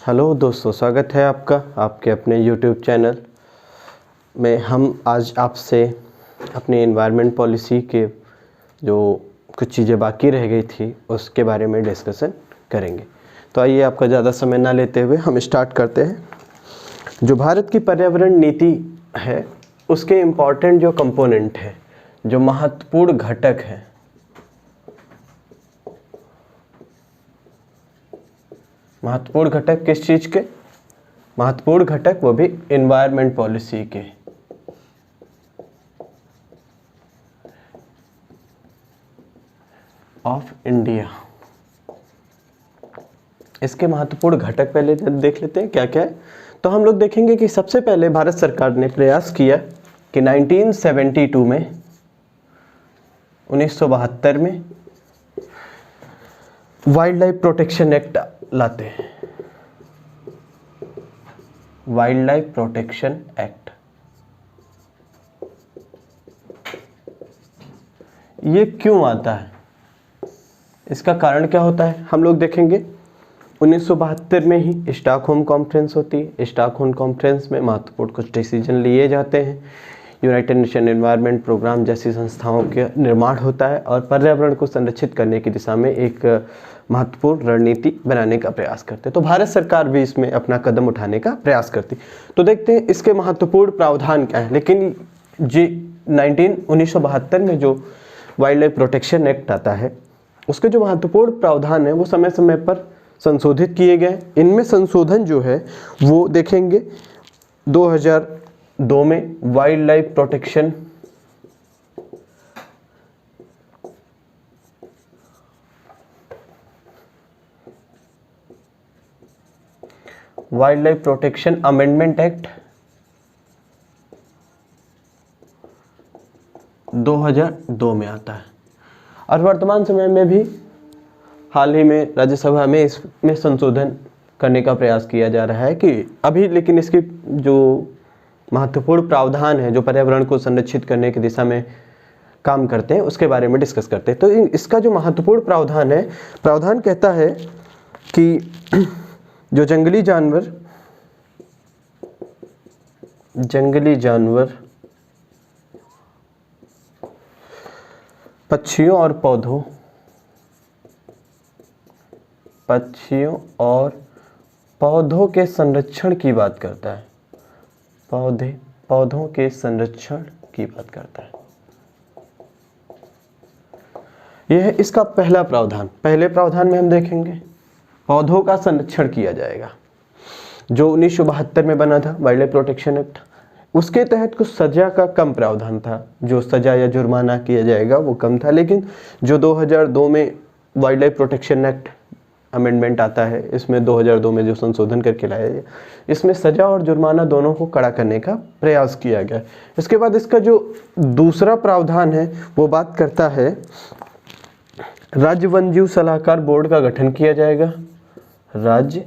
Hello दोस्तों, स्वागत है आपका आपके अपने YouTube चैनल में। हम आज आपसे अपनी एनवायरनमेंट पॉलिसी के जो कुछ चीज़ें बाकी रह गई थी उसके बारे में डिस्कशन करेंगे। तो आइए, आपका ज़्यादा समय ना लेते हुए हम स्टार्ट करते हैं। जो भारत की पर्यावरण नीति है उसके इम्पॉर्टेंट जो कंपोनेंट है, जो महत्वपूर्ण घटक है, महत्वपूर्ण घटक किस चीज़ के? महत्वपूर्ण घटक, वो भी एनवायरनमेंट पॉलिसी के। Of India. इसके महत्वपूर्ण घटक पहले देख लेते हैं क्या क्या है। तो हम लोग देखेंगे कि सबसे पहले भारत सरकार ने प्रयास किया कि 1972 में 1972 में वाइल्ड लाइफ प्रोटेक्शन एक्ट लाते हैं। वाइल्ड लाइफ प्रोटेक्शन एक्ट, ये क्यों आता है, इसका कारण क्या होता है, हम लोग देखेंगे। 1972 में ही स्टॉकहोम कॉन्फ्रेंस होती है। स्टॉकहोम कॉन्फ्रेंस में महत्वपूर्ण कुछ डिसीजन लिए जाते हैं। यूनाइटेड नेशन एनवायरनमेंट प्रोग्राम जैसी संस्थाओं के निर्माण होता है और पर्यावरण को संरक्षित करने की दिशा में एक महत्वपूर्ण रणनीति बनाने का प्रयास करते हैं। तो भारत सरकार भी इसमें अपना कदम उठाने का प्रयास करती। तो देखते हैं इसके महत्वपूर्ण प्रावधान क्या है। लेकिन जी 1972 में जो वाइल्ड लाइफ प्रोटेक्शन एक्ट आता है उसके जो महत्वपूर्ण प्रावधान है वो समय समय पर संशोधित किए गए। इनमें संशोधन जो है वो देखेंगे 2002 में wild life protection amendment act 2002 में आता है। और वर्तमान समय में भी हाल ही में राज्यसभा में इसमें संशोधन करने का प्रयास किया जा रहा है कि अभी, लेकिन इसकी जो महत्वपूर्ण प्रावधान है जो पर्यावरण को संरक्षित करने की दिशा में काम करते हैं उसके बारे में डिस्कस करते हैं। तो इसका जो महत्वपूर्ण प्रावधान है, प्रावधान कहता है कि जो जंगली जानवर पक्षियों और पौधों के संरक्षण की बात करता है। पौधों के संरक्षण की बात करता है। यह है इसका पहला प्रावधान। पहले प्रावधान में हम देखेंगे पौधों का संरक्षण किया जाएगा, जो 1972 में बना था वाइल्ड लाइफ प्रोटेक्शन एक्ट। उसके तहत कुछ सजा का कम प्रावधान था, जो सजा या जुर्माना किया जाएगा वो कम था। लेकिन जो 2002 में wild life protection act amendment आता है, इसमें 2002 में जो संशोधन करके लाया गया, इसमें सजा और जुर्माना दोनों को कड़ा करने का प्रयास किया गया। इसके बाद इसका जो दूसरा प्रावधान है वो बात करता है राज्य वन्यजीव सलाहकार बोर्ड का गठन किया जाएगा। राज्य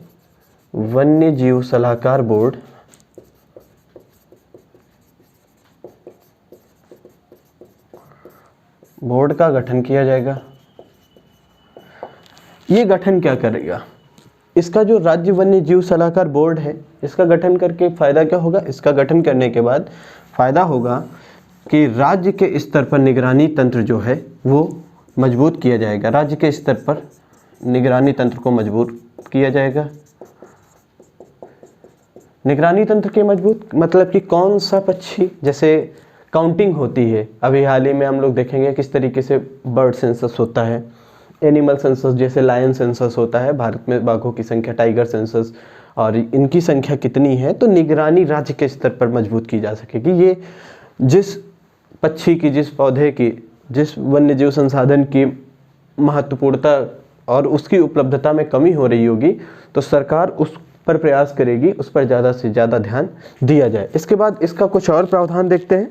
वन्यजीव सलाहकार बोर्ड का गठन किया जाएगा। ये गठन क्या करेगा? इसका जो राज्य वन्य जीव सलाहकार बोर्ड है, इसका गठन करके फायदा क्या होगा? इसका गठन करने के बाद फायदा होगा कि राज्य के स्तर पर निगरानी तंत्र जो है वो मजबूत किया जाएगा। राज्य के स्तर पर निगरानी तंत्र को मजबूत किया जाएगा। निगरानी तंत्र के मजबूत मतलब कि कौन सा पक्षी, जैसे काउंटिंग होती है, अभी हाल ही में हम लोग देखेंगे किस तरीके से बर्ड सेंसस होता है, एनिमल सेंसस जैसे लायन सेंसस होता है, भारत में बाघों की संख्या, टाइगर सेंसस, और इनकी संख्या कितनी है, तो निगरानी राज्य के स्तर पर मजबूत की जा सकेगी। ये जिस पक्षी की, जिस पौधे की, जिस वन्य जीव संसाधन की महत्वपूर्णता और उसकी उपलब्धता में कमी हो रही होगी तो सरकार उस पर प्रयास करेगी, उस पर ज़्यादा से ज़्यादा ध्यान दिया जाए। इसके बाद इसका कुछ और प्रावधान देखते हैं।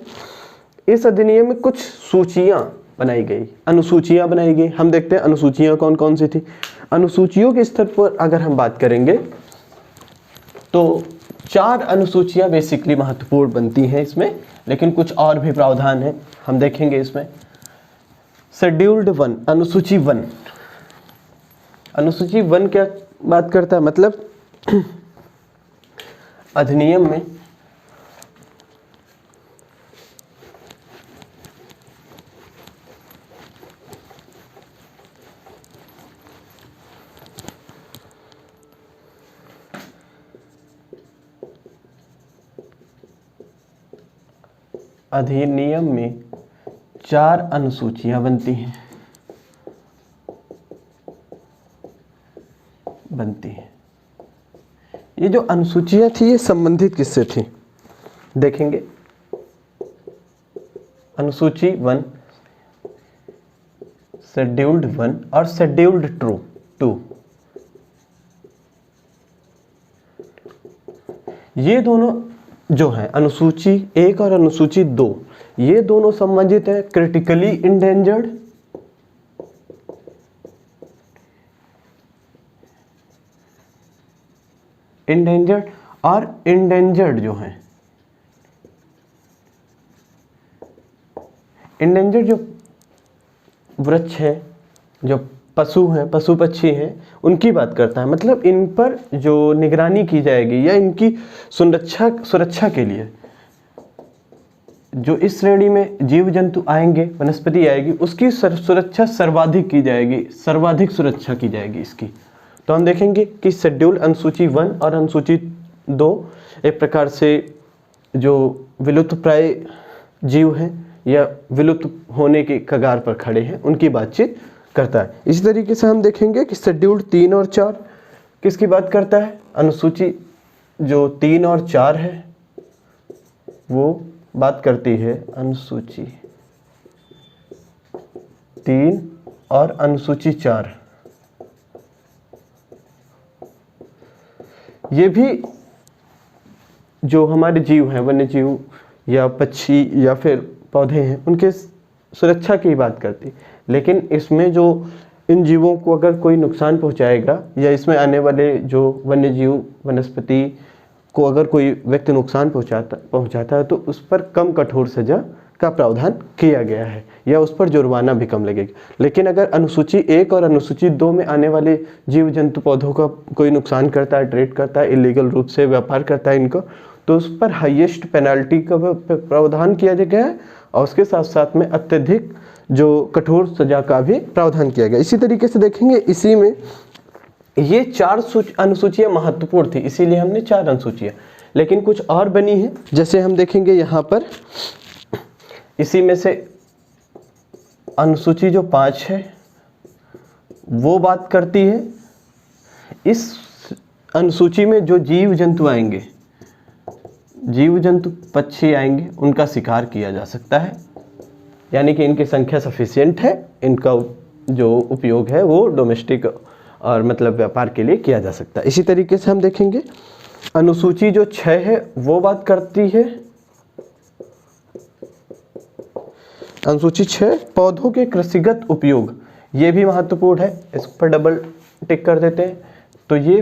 इस अधिनियम में कुछ सूचियाँ बनाई गई, अनुसूचियाँ बनाई गई। हम देखते हैं अनुसूचियाँ कौन कौन सी थी। अनुसूचियों के स्तर पर अगर हम बात करेंगे तो 4 अनुसूचियाँ बेसिकली महत्वपूर्ण बनती हैं इसमें, लेकिन कुछ और भी प्रावधान है हम देखेंगे इसमें। शेड्यूल्ड 1, अनुसूची 1। अनुसूची 1 क्या बात करता है? मतलब अधिनियम में चार अनुसूचियां बनती हैं। ये जो अनुसूचियां थी ये संबंधित किससे थी देखेंगे। अनुसूची 1, शेड्यूल्ड 1 और शेड्यूल्ड 2। ये दोनों जो है अनुसूची 1 और अनुसूची 2, ये दोनों संबंधित है क्रिटिकली इंडेंजर्ड और इंडेंजर्ड जो है, इंडेंजर्ड जो वृक्ष है, जो पशु हैं, पशु पक्षी हैं, उनकी बात करता है। मतलब इन पर जो निगरानी की जाएगी या इनकी सुरक्षा के लिए जो इस श्रेणी में जीव जंतु आएंगे, वनस्पति आएगी, उसकी सुरक्षा सर्वाधिक की जाएगी, सर्वाधिक सुरक्षा की जाएगी इसकी। तो हम देखेंगे कि शेड्यूल अनुसूची 1 और अनुसूची 2 एक प्रकार से जो विलुप्तप्राय जीव हैं या विलुप्त होने के कगार पर खड़े हैं, उनकी बातचीत करता है। इसी तरीके से हम देखेंगे कि शेड्यूल 3 और 4 किसकी बात करता है। अनुसूची जो 3 और 4 है वो बात करती है अनुसूची 3 और अनुसूची 4। ये भी जो हमारे जीव हैं, वन्य जीव या पक्षी या फिर पौधे हैं, उनके सुरक्षा की बात करती। लेकिन इसमें जो इन जीवों को अगर कोई नुकसान पहुंचाएगा या इसमें आने वाले जो वन्य जीव वनस्पति को अगर कोई व्यक्ति नुकसान पहुंचाता है तो उस पर कम कठोर सजा का प्रावधान किया गया है या उस पर जुर्माना भी कम लगेगा। लेकिन अगर अनुसूची 1 और अनुसूची 2 में आने वाले जीव जंतु पौधों का कोई नुकसान करता है, ट्रेड करता है, इलीगल रूप से व्यापार करता है इनको, तो उस पर हाईएस्ट पेनल्टी का प्रावधान किया गया है और उसके साथ साथ में अत्यधिक जो कठोर सजा का भी प्रावधान किया गया। इसी तरीके से देखेंगे, इसी में ये 4 अनुसूचियां महत्वपूर्ण थी, इसीलिए हमने 4 अनुसूचियां, लेकिन कुछ और बनी है। जैसे हम देखेंगे यहाँ पर इसी में से अनुसूची जो 5 है वो बात करती है, इस अनुसूची में जो जीव जंतु आएंगे, जीव जंतु पक्षी आएंगे, उनका शिकार किया जा सकता है, यानी कि इनकी संख्या सफिशिएंट है, इनका जो उपयोग है वो डोमेस्टिक और मतलब व्यापार के लिए किया जा सकता है। इसी तरीके से हम देखेंगे अनुसूची जो 6 है वो बात करती है, अनुसूची 6 पौधों के कृषिगत उपयोग, ये भी महत्वपूर्ण है, इस पर डबल टिक कर देते हैं। तो ये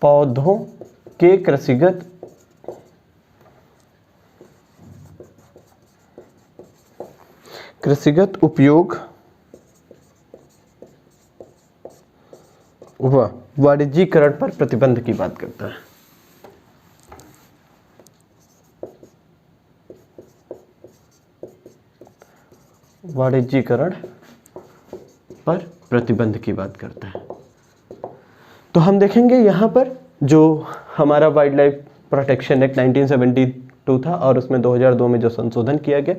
पौधों के कृषिगत उपयोग व वाणिज्यीकरण पर प्रतिबंध की बात करता है। वाणिज्यीकरण पर प्रतिबंध की बात करता है। तो हम देखेंगे यहाँ पर जो हमारा वाइल्ड लाइफ प्रोटेक्शन एक्ट 1972 था और उसमें 2002 में जो संशोधन किया गया,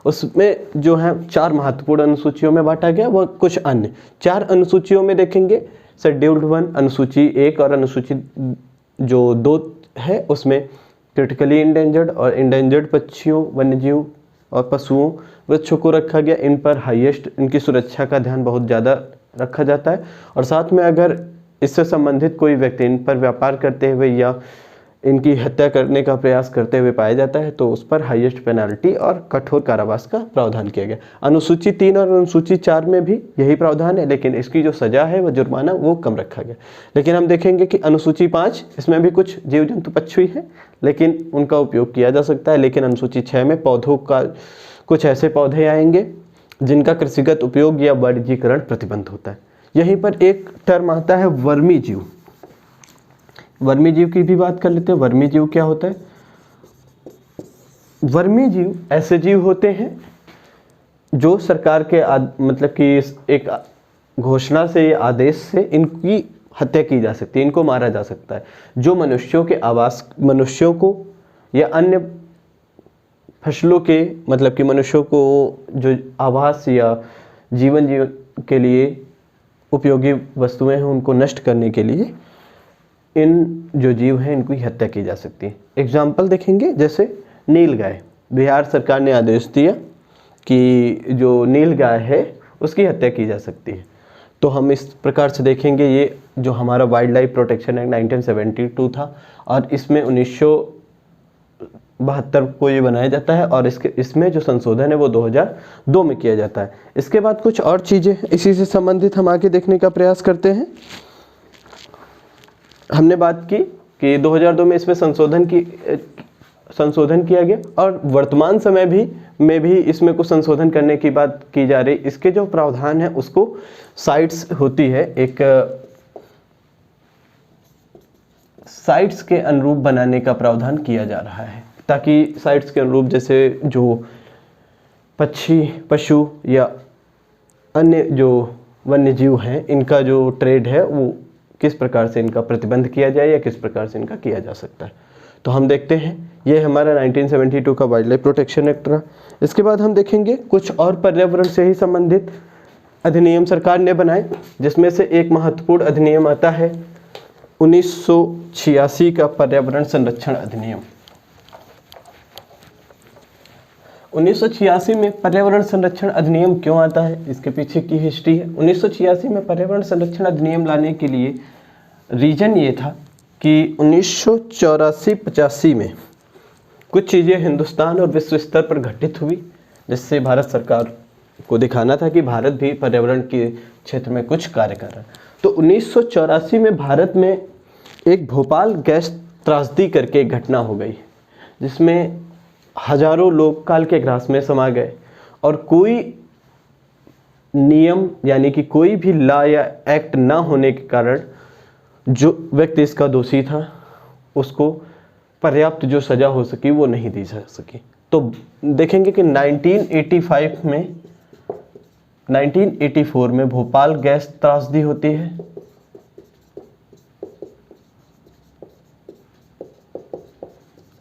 उसमें जो है 4 महत्वपूर्ण अनुसूचियों में बांटा गया, वह कुछ अन्य 4 अनुसूचियों में देखेंगे। शेड्यूल्ड 1 अनुसूची 1 और अनुसूची जो 2 है उसमें क्रिटिकली इंडेंजर्ड और इंडेंजर्ड पक्षियों, वन्यजीव और पशुओं, वृक्षों को रखा गया। इन पर हाईएस्ट इनकी सुरक्षा का ध्यान बहुत ज़्यादा रखा जाता है और साथ में अगर इससे संबंधित कोई व्यक्ति इन पर व्यापार करते हुए या इनकी हत्या करने का प्रयास करते हुए पाया जाता है तो उस पर हाईएस्ट पेनल्टी और कठोर कारावास का प्रावधान किया गया। अनुसूची 3 और अनुसूची 4 में भी यही प्रावधान है, लेकिन इसकी जो सजा है वह जुर्माना वो कम रखा गया। लेकिन हम देखेंगे कि अनुसूची 5 इसमें भी कुछ जीव जंतु पक्षी हैं लेकिन उनका उपयोग किया जा सकता है। लेकिन अनुसूची 6 में पौधों का कुछ ऐसे पौधे आएंगे जिनका कृषिगत उपयोग या वाणिज्यीकरण प्रतिबंध होता है। यहीं पर एक टर्म आता है वर्मी जीव। वर्मी जीव की भी बात कर लेते हैं। वर्मी जीव क्या होता है? वर्मी जीव ऐसे जीव होते हैं जो सरकार के मतलब कि एक घोषणा से, आदेश से इनकी हत्या की जा सकती है, इनको मारा जा सकता है। जो मनुष्यों के आवास, मनुष्यों को या अन्य फसलों के, मतलब कि मनुष्यों को जो आवास या जीवन के लिए उपयोगी वस्तुएं हैं उनको नष्ट करने के लिए इन जो जीव हैं इनकी हत्या की जा सकती है। एग्जाम्पल देखेंगे, जैसे नीलगाय। बिहार सरकार ने आदेश दिया कि जो नीलगाय है उसकी हत्या की जा सकती है। तो हम इस प्रकार से देखेंगे, ये जो हमारा वाइल्ड लाइफ प्रोटेक्शन एक्ट 1972 था और इसमें 1972 को ये बनाया जाता है और इसमें जो संशोधन है वो 2002 में किया जाता है। इसके बाद कुछ और चीज़ें इसी से संबंधित हम आगे देखने का प्रयास करते हैं। हमने बात की कि 2002 में इसमें संशोधन किया गया और वर्तमान समय में भी इसमें कुछ संशोधन करने की बात की जा रही। इसके जो प्रावधान है उसको साइट्स होती है, एक साइट्स के अनुरूप बनाने का प्रावधान किया जा रहा है, ताकि साइट्स के अनुरूप जैसे जो पशु या अन्य जो वन्य जीव हैं इनका जो ट्रेड है वो किस प्रकार से इनका प्रतिबंध किया जाए या किस प्रकार से इनका किया जा सकता है। तो हम देखते हैं, ये हमारा 1972 का वाइल्ड लाइफ प्रोटेक्शन एक्ट रहा। इसके बाद हम देखेंगे कुछ और पर्यावरण से ही संबंधित अधिनियम सरकार ने बनाए, जिसमें से एक महत्वपूर्ण अधिनियम आता है 1986 का पर्यावरण संरक्षण अधिनियम। 1986 में पर्यावरण संरक्षण अधिनियम क्यों आता है, इसके पीछे की हिस्ट्री है। 1986 में पर्यावरण संरक्षण अधिनियम लाने के लिए रीजन ये था कि 1984-85 में कुछ चीज़ें हिंदुस्तान और विश्व स्तर पर घटित हुई, जिससे भारत सरकार को दिखाना था कि भारत भी पर्यावरण के क्षेत्र में कुछ कार्य कर रहा है। तो 1984 में भारत में एक भोपाल गैस त्रासदी करके एक घटना हो गई, जिसमें हजारों लोग काल के ग्रास में समा गए और कोई नियम यानी कि कोई भी लॉ या एक्ट ना होने के कारण जो व्यक्ति इसका दोषी था उसको पर्याप्त जो सज़ा हो सकी वो नहीं दी जा सकी। तो देखेंगे कि 1984 में भोपाल गैस त्रासदी होती है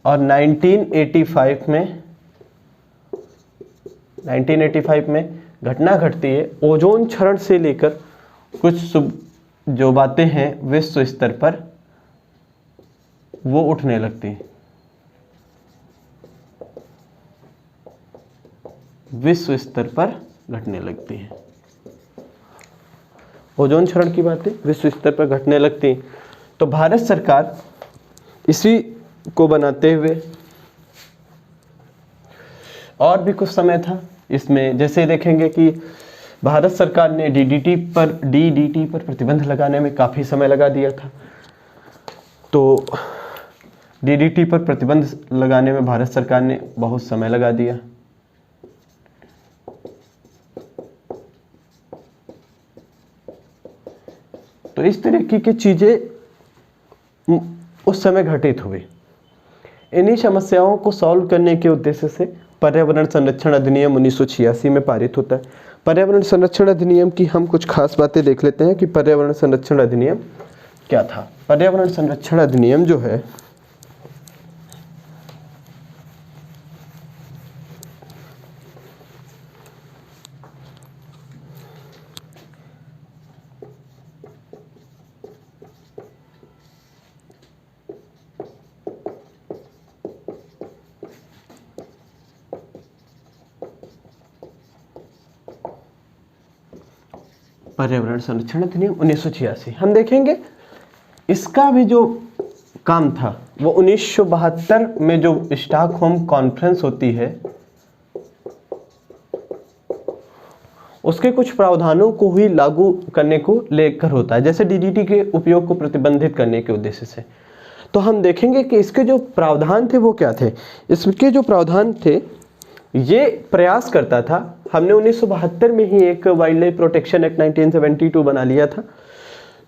और 1985 में घटना घटती है, ओजोन क्षरण से लेकर कुछ जो बातें हैं विश्व स्तर पर वो उठने लगती हैं। विश्व स्तर पर घटने लगती हैं, ओजोन क्षरण की बातें विश्व स्तर पर घटने लगती हैं। तो भारत सरकार इसी को बनाते हुए और भी कुछ समय था इसमें, जैसे देखेंगे कि भारत सरकार ने डीडीटी पर प्रतिबंध लगाने में काफ़ी समय लगा दिया था। तो डीडीटी पर प्रतिबंध लगाने में भारत सरकार ने बहुत समय लगा दिया। तो इस तरीके की चीज़ें उस समय घटित हुई। इन्हीं समस्याओं को सॉल्व करने के उद्देश्य से पर्यावरण संरक्षण अधिनियम 1986 में पारित होता है। पर्यावरण संरक्षण अधिनियम की हम कुछ खास बातें देख लेते हैं कि पर्यावरण संरक्षण अधिनियम क्या था। पर्यावरण संरक्षण अधिनियम जो है पर्यावरण संरक्षण अधिनियम 1986 हम देखेंगे इसका भी जो काम था वो 1972 में जो स्टॉकहोम कॉन्फ्रेंस होती है उसके कुछ प्रावधानों को ही लागू करने को लेकर होता है, जैसे डीडीटी के उपयोग को प्रतिबंधित करने के उद्देश्य से। तो हम देखेंगे कि इसके जो प्रावधान थे वो क्या थे। इसके जो प्रावधान थे ये प्रयास करता था, हमने 1972 में ही एक वाइल्ड लाइफ प्रोटेक्शन एक्ट 1972 बना लिया था।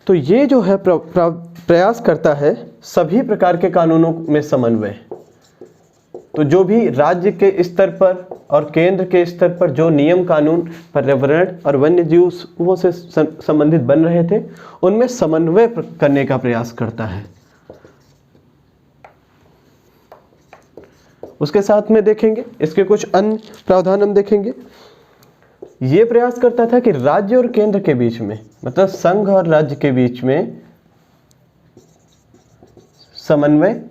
तो ये जो है प्रयास करता है सभी प्रकार के कानूनों में समन्वय। तो जो भी राज्य के स्तर पर और केंद्र के स्तर पर जो नियम कानून पर्यावरण और वन्य जीवों से संबंधित बन रहे थे, उनमें समन्वय करने का प्रयास करता है। उसके साथ में देखेंगे इसके कुछ अन्य प्रावधान हम देखेंगे। ये प्रयास करता था कि राज्य और केंद्र के बीच में, मतलब संघ और राज्य के बीच में समन्वय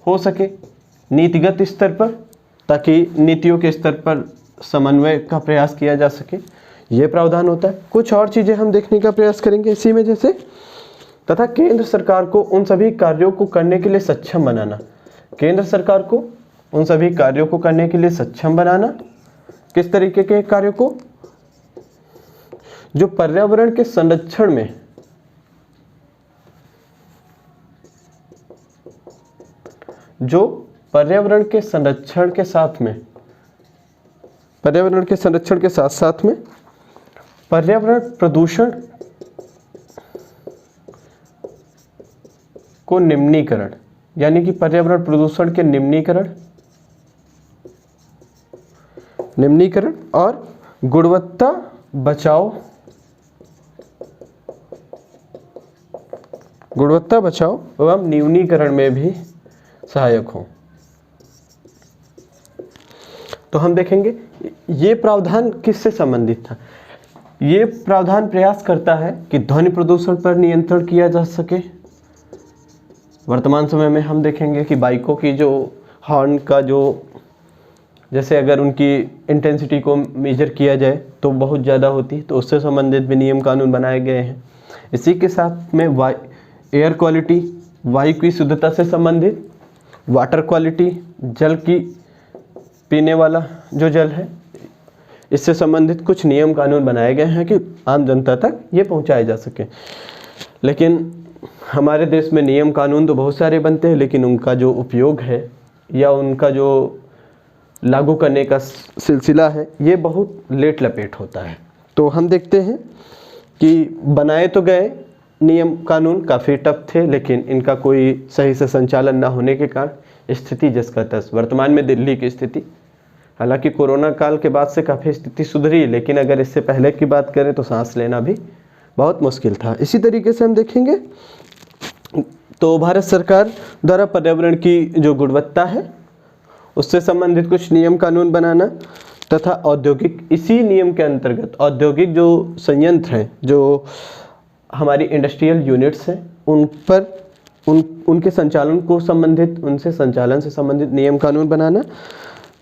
हो सके नीतिगत स्तर पर, ताकि नीतियों के स्तर पर समन्वय का प्रयास किया जा सके। ये प्रावधान होता है। कुछ और चीजें हम देखने का प्रयास करेंगे इसी में, जैसे तथा केंद्र सरकार को उन सभी कार्यों को करने के लिए सक्षम बनाना। केंद्र सरकार को उन सभी कार्यों को करने के लिए सक्षम बनाना। किस तरीके के कार्यों को? जो पर्यावरण के संरक्षण में पर्यावरण के संरक्षण के साथ में पर्यावरण प्रदूषण को निम्नीकरण, यानी कि पर्यावरण प्रदूषण के निम्नीकरण और गुणवत्ता बचाओ एवं न्यूनीकरण में भी सहायक हो। तो हम देखेंगे ये प्रावधान किससे संबंधित था। ये प्रावधान प्रयास करता है कि ध्वनि प्रदूषण पर नियंत्रण किया जा सके। वर्तमान समय में हम देखेंगे कि बाइकों की जो हॉर्न का जैसे अगर उनकी इंटेंसिटी को मेजर किया जाए तो बहुत ज़्यादा होती है, तो उससे संबंधित भी नियम कानून बनाए गए हैं। इसी के साथ में एयर क्वालिटी, वायु की शुद्धता से संबंधित, वाटर क्वालिटी, जल की पीने वाला जो जल है, इससे संबंधित कुछ नियम कानून बनाए गए हैं कि आम जनता तक ये पहुंचाए जा सके। लेकिन हमारे देश में नियम कानून तो बहुत सारे बनते हैं, लेकिन उनका जो उपयोग है या उनका जो लागू करने का सिलसिला है, ये बहुत लेट लपेट होता है। तो हम देखते हैं कि बनाए तो गए नियम कानून काफ़ी टफ थे, लेकिन इनका कोई सही से संचालन ना होने के कारण स्थिति जिस का तस, वर्तमान में दिल्ली की स्थिति, हालांकि कोरोना काल के बाद से काफ़ी स्थिति सुधरी, लेकिन अगर इससे पहले की बात करें तो सांस लेना भी बहुत मुश्किल था। इसी तरीके से हम देखेंगे तो भारत सरकार द्वारा पर्यावरण की जो गुणवत्ता है उससे संबंधित कुछ नियम कानून बनाना तथा औद्योगिक, इसी नियम के अंतर्गत औद्योगिक जो संयंत्र हैं, जो हमारी इंडस्ट्रियल यूनिट्स हैं, उन पर उनके संचालन को संबंधित, उनसे संचालन से संबंधित नियम कानून बनाना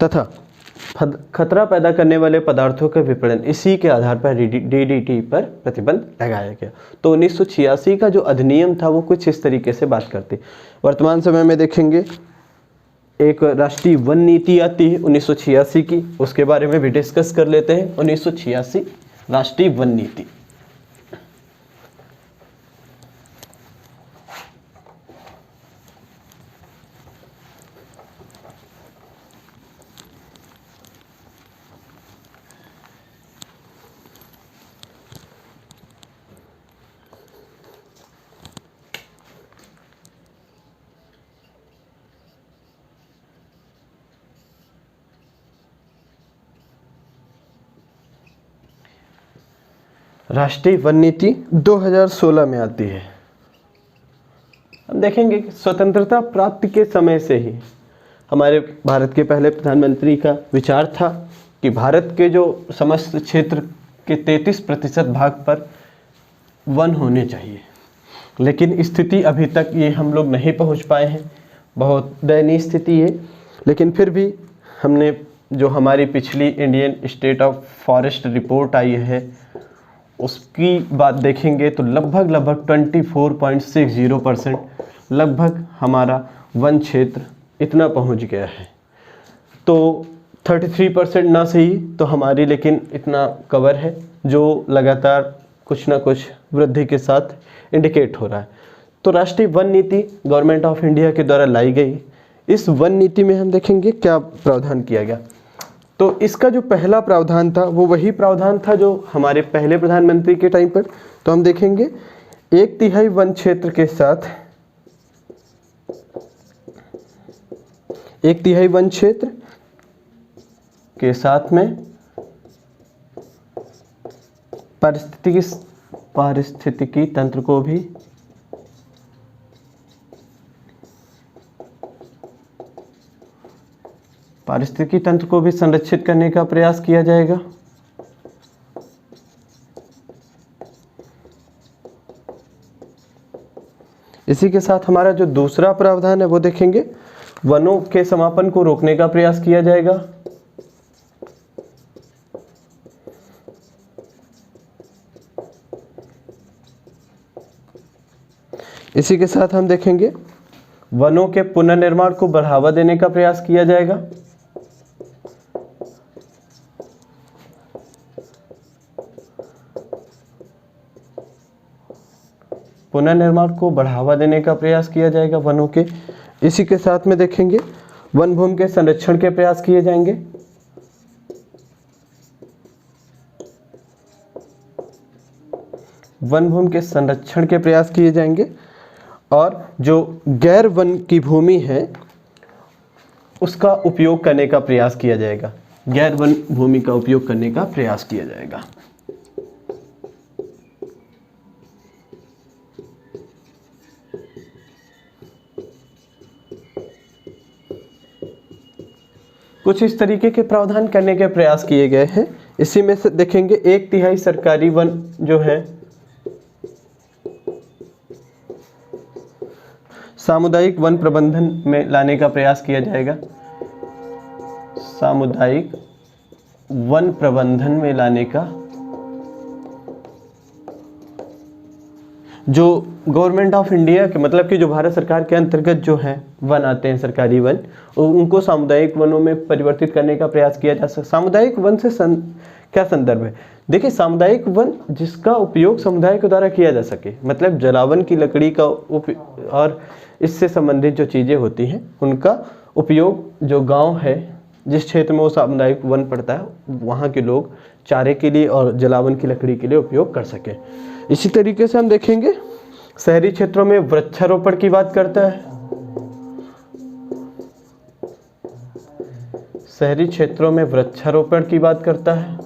तथा खतरा पैदा करने वाले पदार्थों के विपणन, इसी के आधार पर DDT पर प्रतिबंध लगाया गया। तो 1986 का जो अधिनियम था वो कुछ इस तरीके से बात करती। वर्तमान समय में देखेंगे एक राष्ट्रीय वन नीति आती है 1986 की, उसके बारे में भी डिस्कस कर लेते हैं। 1986 राष्ट्रीय वन नीति। राष्ट्रीय वन नीति 2016 में आती है। हम देखेंगे कि स्वतंत्रता प्राप्ति के समय से ही हमारे भारत के पहले प्रधानमंत्री का विचार था कि भारत के जो समस्त क्षेत्र के 33% भाग पर वन होने चाहिए, लेकिन स्थिति अभी तक ये हम लोग नहीं पहुंच पाए हैं। बहुत दयनीय स्थिति है। लेकिन फिर भी हमने जो हमारी पिछली Indian State of Forest Report आई है उसकी बात देखेंगे तो लगभग 24.60% लगभग हमारा वन क्षेत्र इतना पहुंच गया है। तो 33% ना सही तो हमारी, लेकिन इतना कवर है जो लगातार कुछ ना कुछ वृद्धि के साथ इंडिकेट हो रहा है। तो राष्ट्रीय वन नीति गवर्नमेंट ऑफ इंडिया के द्वारा लाई गई। इस वन नीति में हम देखेंगे क्या प्रावधान किया गया। तो इसका जो पहला प्रावधान था वो वही प्रावधान था जो हमारे पहले प्रधानमंत्री के टाइम पर। तो हम देखेंगे 1/3 वन क्षेत्र के साथ 1/3 वन क्षेत्र के साथ में पारिस्थितिकी तंत्र को भी संरक्षित करने का प्रयास किया जाएगा। इसी के साथ हमारा जो दूसरा प्रावधान है वो देखेंगे, वनों के समापन को रोकने का प्रयास किया जाएगा। इसी के साथ हम देखेंगे वनों के पुनर्निर्माण को बढ़ावा देने का प्रयास किया जाएगा। पुनर्निर्माण को बढ़ावा देने का प्रयास किया जाएगा वनों के। इसी के साथ में देखेंगे वन भूमि के संरक्षण के प्रयास किए जाएंगे। वन भूमि के संरक्षण के प्रयास किए जाएंगे और जो गैर वन की भूमि है उसका उपयोग करने का प्रयास किया जाएगा। गैर वन भूमि का उपयोग करने का प्रयास किया जाएगा। कुछ इस तरीके के प्रावधान करने के प्रयास किए गए हैं। इसी में से देखेंगे 1/3 सरकारी वन जो है सामुदायिक वन प्रबंधन में लाने का प्रयास किया जाएगा। सामुदायिक वन प्रबंधन में लाने का, जो गवर्नमेंट ऑफ इंडिया के मतलब कि जो भारत सरकार के अंतर्गत जो है वन आते हैं सरकारी वन, उनको सामुदायिक वनों में परिवर्तित करने का प्रयास किया जा सकता है। सामुदायिक वन से क्या संदर्भ है? देखिए, सामुदायिक वन जिसका उपयोग समुदाय के द्वारा किया जा सके, मतलब जलावन की लकड़ी का और इससे संबंधित जो चीज़ें होती हैं उनका उपयोग जो गांव है जिस क्षेत्र में वो सामुदायिक वन पड़ता है वहाँ के लोग चारे के लिए और जलावन की लकड़ी के लिए उपयोग कर सके। इसी तरीके से हम देखेंगे शहरी क्षेत्रों में वृक्षारोपण की बात करता है। शहरी क्षेत्रों में वृक्षारोपण की बात करता है।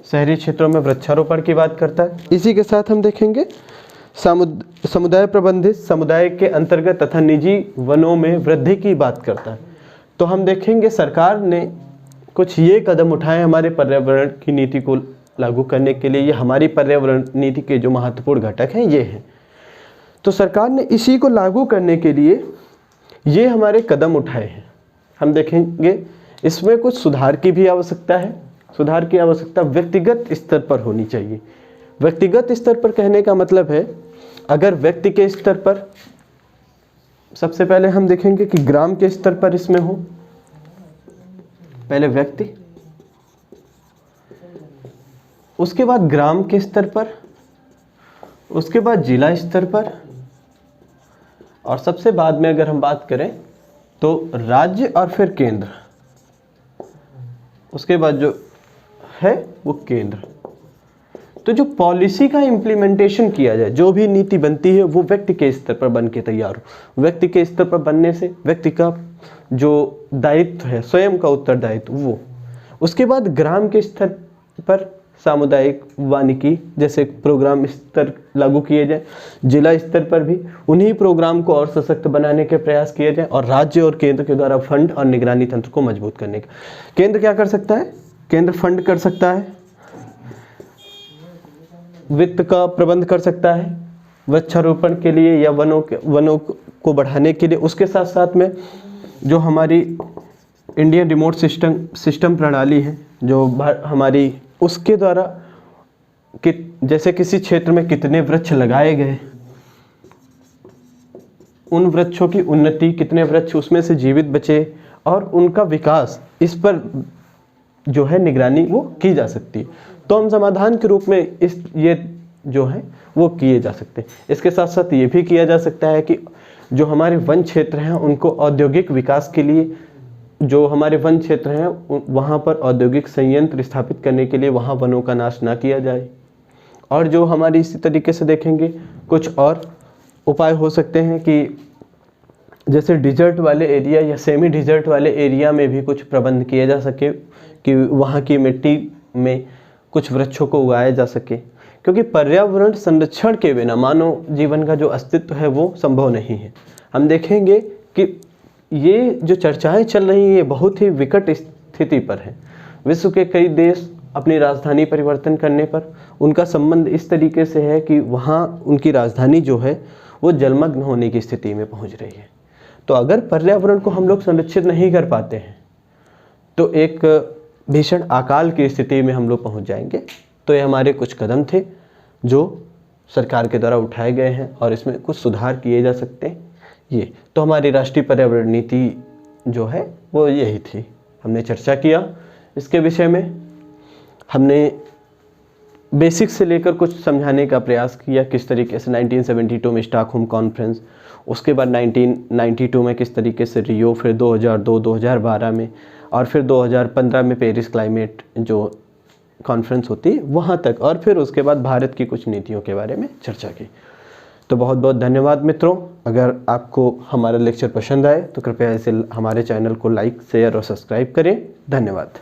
शहरी क्षेत्रों में वृक्षारोपण की बात करता है। इसी के साथ हम देखेंगे समुदाय प्रबंधित समुदाय के अंतर्गत तथा निजी वनों में वृद्धि की बात करता है। तो हम देखेंगे सरकार ने कुछ ये कदम उठाए हमारे पर्यावरण की नीति को लागू करने के लिए। ये हमारी पर्यावरण नीति के जो महत्वपूर्ण घटक हैं ये हैं। तो सरकार ने इसी को लागू करने के लिए ये हमारे कदम उठाए हैं। हम देखेंगे इसमें कुछ सुधार की भी आवश्यकता है। सुधार की आवश्यकता व्यक्तिगत स्तर पर होनी चाहिए। व्यक्तिगत स्तर पर कहने का मतलब है, अगर व्यक्ति के स्तर पर, सबसे पहले हम देखेंगे कि ग्राम के स्तर पर इसमें हो, पहले व्यक्ति, उसके बाद ग्राम के स्तर पर, उसके बाद जिला स्तर पर, और सबसे बाद में अगर हम बात करें तो राज्य और फिर केंद्र, उसके बाद जो है वो केंद्र। तो जो पॉलिसी का इम्प्लीमेंटेशन किया जाए, जो भी नीति बनती है वो व्यक्ति के स्तर पर बन के तैयार हो। व्यक्ति के स्तर पर बनने से व्यक्ति का जो दायित्व है, स्वयं का उत्तरदायित्व वो, उसके बाद ग्राम के स्तर पर सामुदायिक वानिकी जैसे प्रोग्राम स्तर लागू किए जाए, जिला स्तर पर भी उन्हीं प्रोग्राम को और सशक्त बनाने के प्रयास किए जाए, और राज्य और केंद्र के द्वारा फंड और निगरानी तंत्र को मजबूत करने का। केंद्र क्या कर सकता है? केंद्र फंड कर सकता है, वित्त का प्रबंध कर सकता है वृक्षारोपण के लिए या वनों को बढ़ाने के लिए। उसके साथ साथ में जो हमारी इंडियन रिमोट सिस्टम प्रणाली है जो हमारी, उसके द्वारा कि जैसे किसी क्षेत्र में कितने वृक्ष लगाए गए, उन वृक्षों की उन्नति, कितने वृक्ष उसमें से जीवित बचे और उनका विकास, इस पर जो है निगरानी वो की जा सकती है। तो हम समाधान के रूप में ये जो है वो किए जा सकते हैं। इसके साथ साथ ये भी किया जा सकता है कि जो हमारे वन क्षेत्र हैं उनको औद्योगिक विकास के लिए जो हमारे वन क्षेत्र हैं वहाँ पर औद्योगिक संयंत्र स्थापित करने के लिए वहाँ वनों का नाश ना किया जाए। और जो हमारी इसी तरीके से देखेंगे कुछ और उपाय हो सकते हैं कि जैसे डिजर्ट वाले एरिया या सेमी डिजर्ट वाले एरिया में भी कुछ प्रबंध किए जा सके कि वहाँ की मिट्टी में कुछ वृक्षों को उगाया जा सके, क्योंकि पर्यावरण संरक्षण के बिना मानव जीवन का जो अस्तित्व है वो संभव नहीं है। हम देखेंगे कि ये जो चर्चाएं चल रही हैं ये बहुत ही विकट स्थिति पर है। विश्व के कई देश अपनी राजधानी परिवर्तन करने पर उनका संबंध इस तरीके से है कि वहाँ उनकी राजधानी जो है वो जलमग्न होने की स्थिति में पहुँच रही है। तो अगर पर्यावरण को हम लोग संरक्षित नहीं कर पाते हैं तो एक भीषण अकाल की स्थिति में हम लोग पहुँच जाएंगे। तो ये हमारे कुछ कदम थे जो सरकार के द्वारा उठाए गए हैं और इसमें कुछ सुधार किए जा सकते हैं। ये तो हमारी राष्ट्रीय पर्यावरण नीति जो है वो यही थी। हमने चर्चा किया इसके विषय में, हमने बेसिक से लेकर कुछ समझाने का प्रयास किया किस तरीके से 1972 में स्टॉकहोम कॉन्फ्रेंस, उसके बाद 1992 में किस तरीके से रियो, फिर 2002, 2012 में और फिर 2015 में पेरिस क्लाइमेट जो कॉन्फ्रेंस होती है वहाँ तक, और फिर उसके बाद भारत की कुछ नीतियों के बारे में चर्चा की। तो बहुत बहुत धन्यवाद मित्रों। अगर आपको हमारा लेक्चर पसंद आए तो कृपया इसे हमारे चैनल को लाइक, शेयर और सब्सक्राइब करें। धन्यवाद।